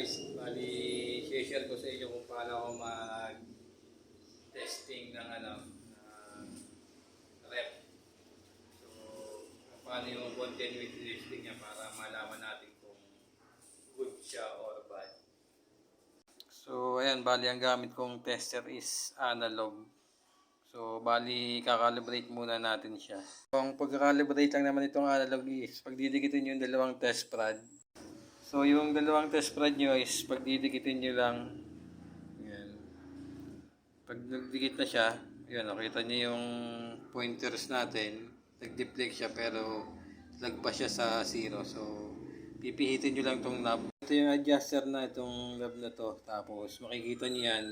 guys, bali share ko sa inyo kung paano ako mag-testing ng rep. So, paano yung continuity testing niya para malaman natin kung good siya or bad. So, ayan, bali ang gamit kong tester is analog. So, bali kakalibrate muna natin siya. Ang pagkakalibrate lang naman itong analog is pagdidikitin yung dalawang test prod. So, yung dalawang test prod nyo is pagdidikitin nyo lang. Yan. Pag nagdikit na siya, yun, nakita nyo yung pointers natin. Nag-deflect siya pero lagpas siya sa 0. So, pipihitin nyo lang itong knob. Ito yung adjuster na itong knob na to. Tapos, makikita nyo yan.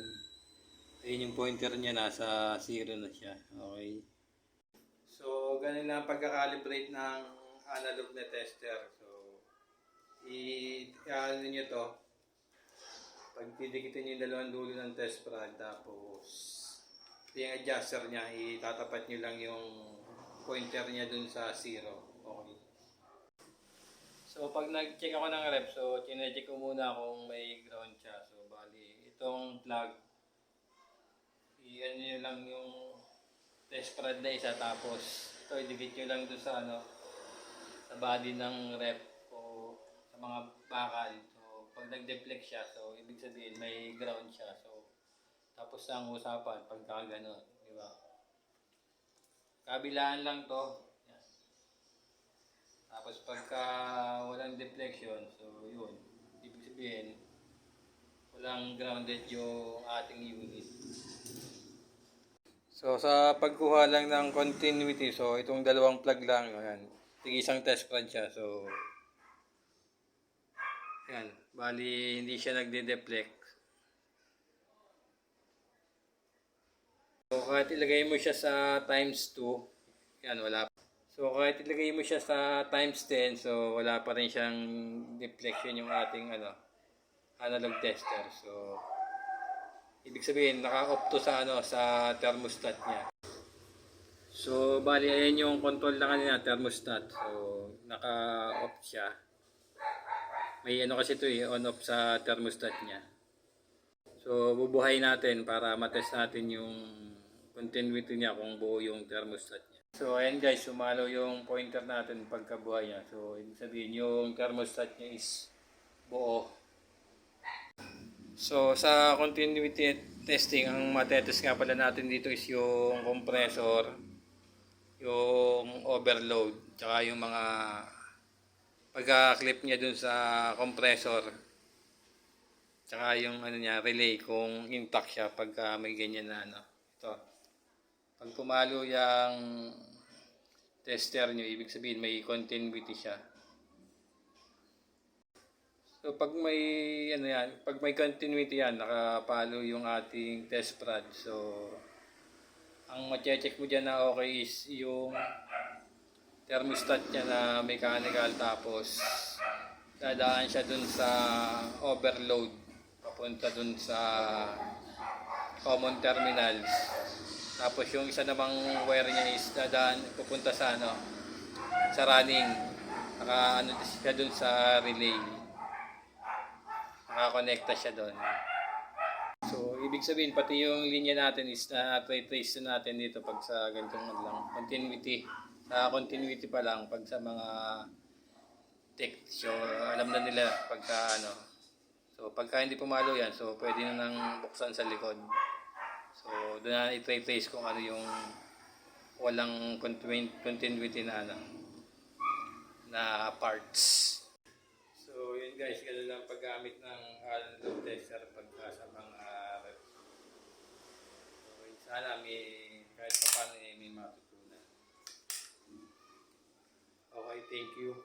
Ayun yung pointer niya, nasa 0 na siya. Okay. So, ganun lang pagkakalibrate ng analog na tester. So, i-ano nyo to. Pagdidikitin nyo yung dalawang dulo ng test prod. Tapos, ito yung adjuster niya. Itatapat nyo lang yung pointer niya dun sa 0. Okay. So, pag nag-check ako ng rep, so, chinecheck ko muna kung may ground siya. So, bali, itong plug, i-ano nyo lang yung test prod na isa, tapos ito idikit nyo lang doon sa sa body ng rep o sa mga bakal. So pag nag-deflect siya, so ibig sabihin may ground siya. So tapos ang usapan pagka gano'n, di ba? Kabilaan lang to. Yan. Tapos pagka walang deflection, so yun, ibig sabihin walang grounded yung ating unit. So, sa pagkuha lang ng continuity, so itong dalawang plug lang, ayan, isang test prod siya. So, ayan, bali hindi siya nagde-deflect. So, kahit ilagay mo siya sa times 2, ayan, wala. So, kahit ilagay mo siya sa times 10, so wala pa rin siyang deflection yung ating analog tester. So, ibig sabihin, naka-off to sa sa thermostat niya. So, bali ayan yung control na kanina, thermostat. So, naka-off siya. May kasi ito on-off sa thermostat niya. So, bubuhay natin para matest natin yung continuity niya kung buo yung thermostat niya. So, ayan guys, sumalo yung pointer natin pagkabuhay niya. So, ibig sabihin yung thermostat niya is buo. So, sa continuity testing, ang matetest nga pala natin dito is yung compressor, yung overload, tsaka yung mga pagka-clip niya dun sa compressor, tsaka yung niya, relay kung intact siya pagka may ganyan na ito. Pag pumalo yung tester nyo, ibig sabihin may continuity siya. So pag may pag may continuity yan, nakapalo yung ating test prod. So ang ma-check mo diyan na okay is yung thermostat niya na mechanical, tapos dadaan siya dun sa overload papunta dun sa common terminals. Tapos yung isa namang wire niya is dadaan pupunta sa sa running. Siya dun sa relay. Nakakonekta siya doon. So, ibig sabihin, pati yung linya natin is na-trace natin dito pag sa ganitong lang, continuity. Sa continuity pa lang, pag sa mga tech, so alam na nila pagka So, pagka hindi pumalo yan, so pwede na nang buksan sa likod. So, doon na i-trace kung ano yung walang continuity na parts. So yun guys, ganun lang paggamit ng analog tester pagka sa mga rep. So sana kahit pa paano may matutunan. Okay, thank you.